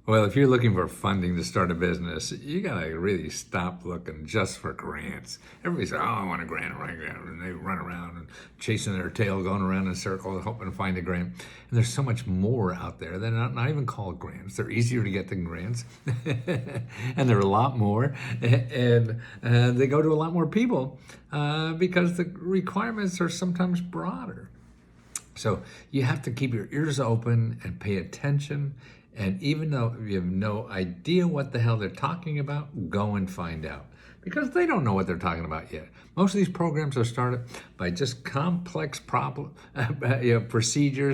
Well, if you're looking for funding to start a business, you gotta really stop looking just for grants. Everybody says, "Oh, I want a grant, I want a grant," and they run around and chasing their tail, going around in circles, hoping to find a grant. And there's so much more out there that are not even called grants. They're easier to get than grants, and there are a lot more, and they go to a lot more people because the requirements are sometimes broader. So you have to keep your ears open and pay attention. And even though you have no idea what the hell they're talking about, go and find out. Because they don't know what they're talking about yet. Most of these programs are started by just complex procedures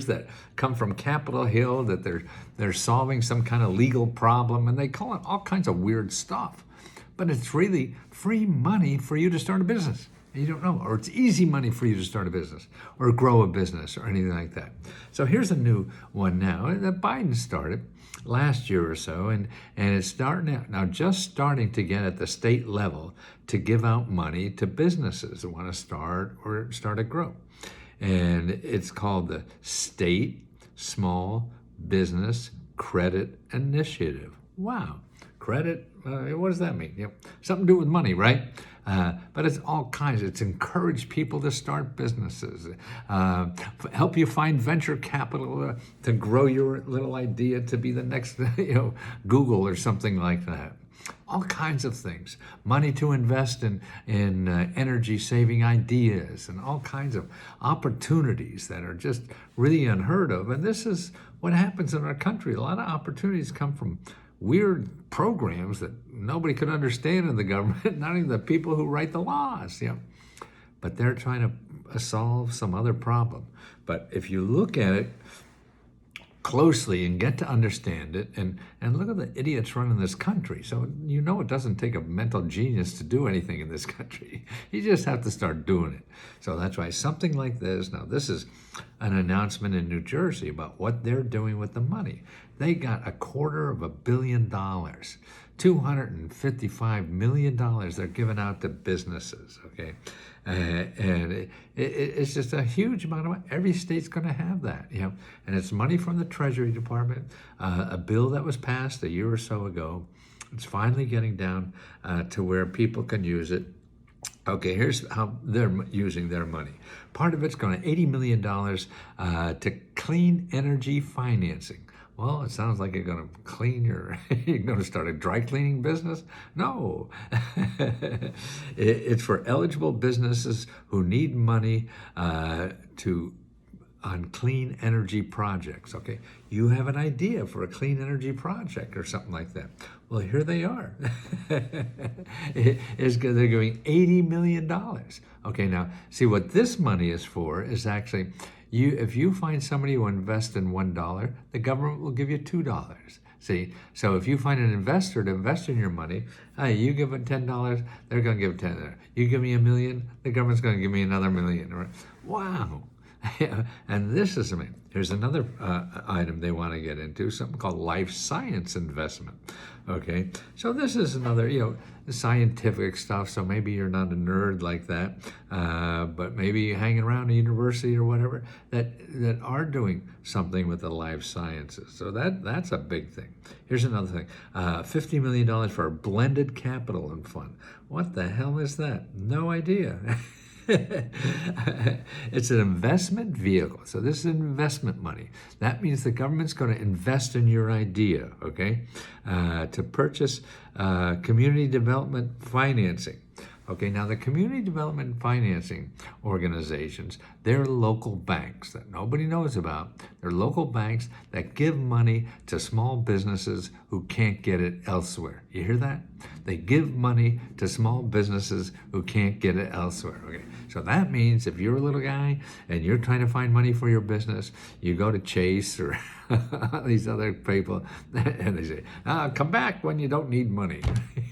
that come from Capitol Hill, that they're solving some kind of legal problem, and they call it all kinds of weird stuff. But it's really free money for you to start a business. You don't know, or it's easy money for you to start a business or grow a business or anything like that. So here's a new one now that Biden started last year or so, and it's starting out now, just starting to get at the state level to give out money to businesses that want to start or start to grow. And it's called the State Small Business Credit Initiative. Wow. Credit, what does that mean? Something to do with money, right? But it's all kinds. It's encouraged people to start businesses, help you find venture capital to grow your little idea to be the next, Google or something like that. All kinds of things. Money to invest in energy-saving ideas and all kinds of opportunities that are just really unheard of. And this is what happens in our country. A lot of opportunities come from weird programs that nobody could understand in the government, not even the people who write the laws. But they're trying to solve some other problem. But if you look at it closely and get to understand it, and look at the idiots running this country. So it doesn't take a mental genius to do anything in this country. You just have to start doing it. So that's why something like this, now this is an announcement in New Jersey about what they're doing with the money. They got $250 million, $255 million they're giving out to businesses, okay? And it's just a huge amount of money. Every state's going to have that, and it's money from the Treasury Department, a bill that was passed a year or so ago. It's finally getting down to where people can use it. Okay, here's how they're using their money. Part of it's going to $80 million to clean energy financing. Well, it sounds like you're going to clean you're going to start a dry cleaning business? No. It's for eligible businesses who need money on clean energy projects, okay? You have an idea for a clean energy project or something like that. Well, here they are. They're giving $80 million. Okay, now, see what this money is for is actually, if you find somebody who invests in $1, the government will give you $2. See, so if you find an investor to invest in your money, you give them $10, they're going to give $10. You give me $1 million, the government's going to give me another $1 million. Wow. And this is, here's another item they want to get into, something called life science investment. Okay, so this is another, scientific stuff. So maybe you're not a nerd like that, but maybe you're hanging around a university or whatever that are doing something with the life sciences. So that's a big thing. Here's another thing, $50 million for a blended capital and fund. What the hell is that? No idea. It's an investment vehicle. So this is investment money. That means the government's going to invest in your idea, okay, to purchase community development financing. Okay, now the community development financing organizations, they're local banks that nobody knows about. They're local banks that give money to small businesses who can't get it elsewhere. You hear that? They give money to small businesses who can't get it elsewhere. Okay, so that means if you're a little guy and you're trying to find money for your business, you go to Chase or these other people, and they say, come back when you don't need money.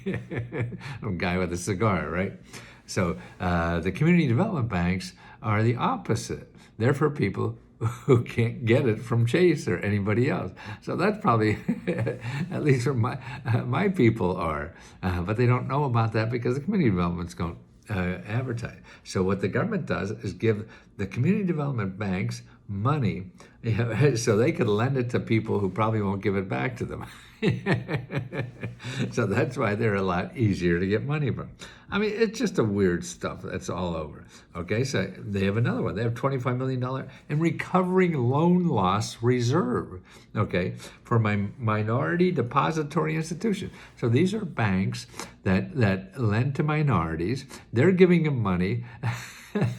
A guy with a cigar, right? So the community development banks are the opposite. They're for people who can't get it from Chase or anybody else. So that's probably, at least for my people are, but they don't know about that because the community development's going advertise. So what the government does is give the community development banks money Yeah, so they could lend it to people who probably won't give it back to them. So that's why they're a lot easier to get money from. I mean, it's just a weird stuff that's all over. Okay, so they have another one. They have $25 million in recovering loan loss reserve, okay, for my minority depository institution. So these are banks that lend to minorities. They're giving them money.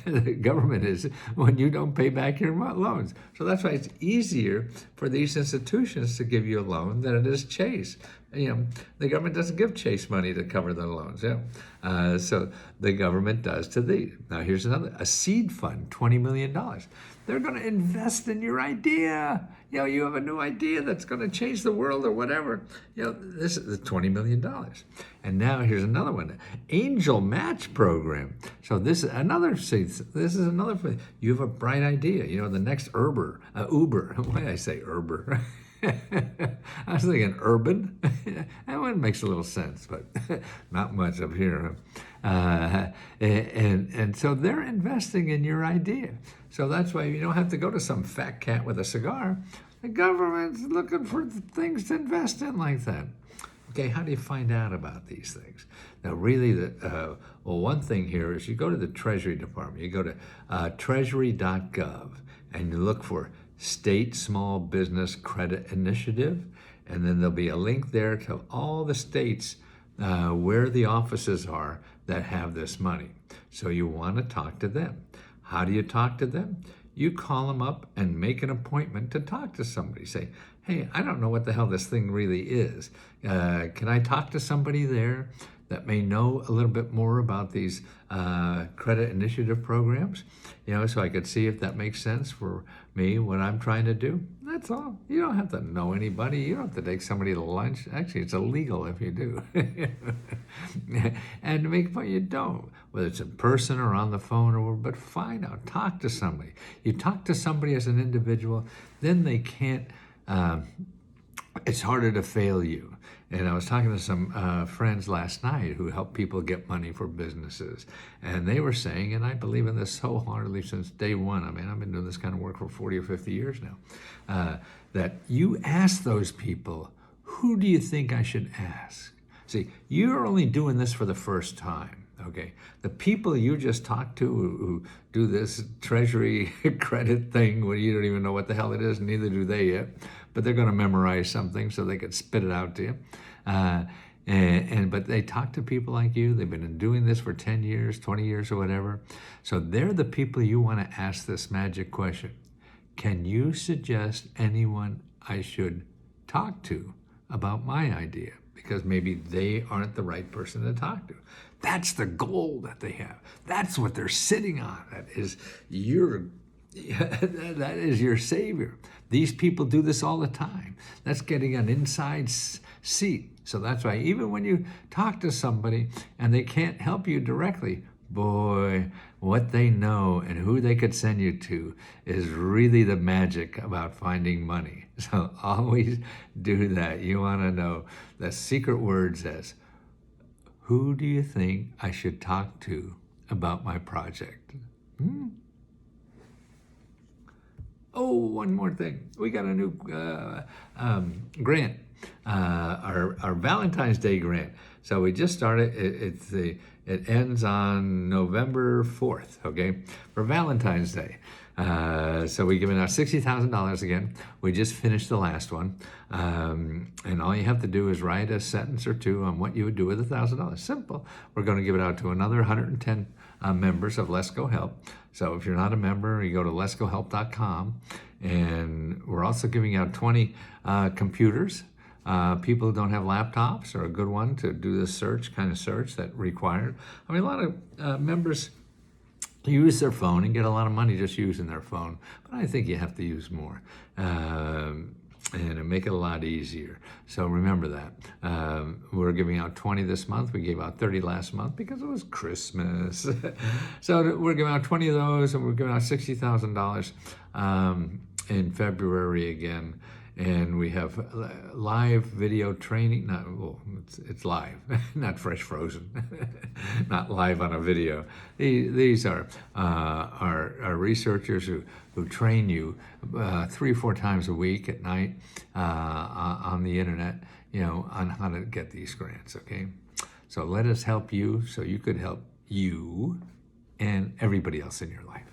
The government is when you don't pay back your loans. So that's why it's easier for these institutions to give you a loan than it is Chase. The government doesn't give Chase money to cover the loans. So the government does to these. Now here's a seed fund, $20 million. They're going to invest in your idea. You have a new idea that's going to change the world or whatever. This is the $20 million. And now here's another one, Angel Match Program. So this is another thing. You have a bright idea. The next Uber. Why did I say Uber? I was thinking urban. That one makes a little sense, but not much up here. And so they're investing in your idea. So that's why you don't have to go to some fat cat with a cigar. The government's looking for things to invest in like that. Okay, how do you find out about these things? Now, really, one thing here is you go to the Treasury Department. You go to treasury.gov, and you look for State Small Business Credit Initiative, and then there'll be a link there to all the states where the offices are that have this money. So you want to talk to them. How do you talk to them? You call them up and make an appointment to talk to somebody. Say, hey, I don't know what the hell this thing really is. Can I talk to somebody there that may know a little bit more about these credit initiative programs? So I could see if that makes sense for me, what I'm trying to do. That's all. You don't have to know anybody. You don't have to take somebody to lunch. Actually, it's illegal if you do. And to make fun, you don't. Whether it's in person or on the phone, but find out. Talk to somebody. You talk to somebody as an individual, then they can't, it's harder to fail you. And I was talking to some friends last night who help people get money for businesses. And they were saying, and I believe in this so heartily since day one, I've been doing this kind of work for 40 or 50 years now, that you ask those people, who do you think I should ask? See, you're only doing this for the first time, okay? The people you just talked to who do this Treasury credit thing, where you don't even know what the hell it is, neither do they yet, but they're going to memorize something so they can spit it out to you. But they talk to people like you. They've been doing this for 10 years, 20 years or whatever. So they're the people you want to ask this magic question. Can you suggest anyone I should talk to about my idea? Because maybe they aren't the right person to talk to. That's the goal that they have. That's what they're sitting on. That is your savior. These people do this all the time. That's getting an inside seat. So that's why even when you talk to somebody and they can't help you directly, boy, what they know and who they could send you to is really the magic about finding money. So always do that. You want to know the secret words as, who do you think I should talk to about my project? Oh, one more thing. We got a new grant, our Valentine's Day grant. So we just started. It ends on November 4th, okay, for Valentine's Day. So we're giving out $60,000 again. We just finished the last one. And all you have to do is write a sentence or two on what you would do with $1,000. Simple. We're going to give it out to another 110 members of Let's Go Help. So if you're not a member, you go to letsgohelp.com. And we're also giving out 20 computers. People who don't have laptops are a good one to do this kind of search that required. A lot of members use their phone and get a lot of money just using their phone. But I think you have to use more. And make it a lot easier. So remember that. We're giving out 20 this month. We gave out 30 last month because it was Christmas. So we're giving out 20 of those, and we're giving out $60,000 in February again. and we have live video training. Not well, it's live, not fresh frozen, not live on a video. These are our researchers who train you 3 or 4 times a week at night on the internet, on how to get these grants. Okay, so let us help you so you could help you and everybody else in your life.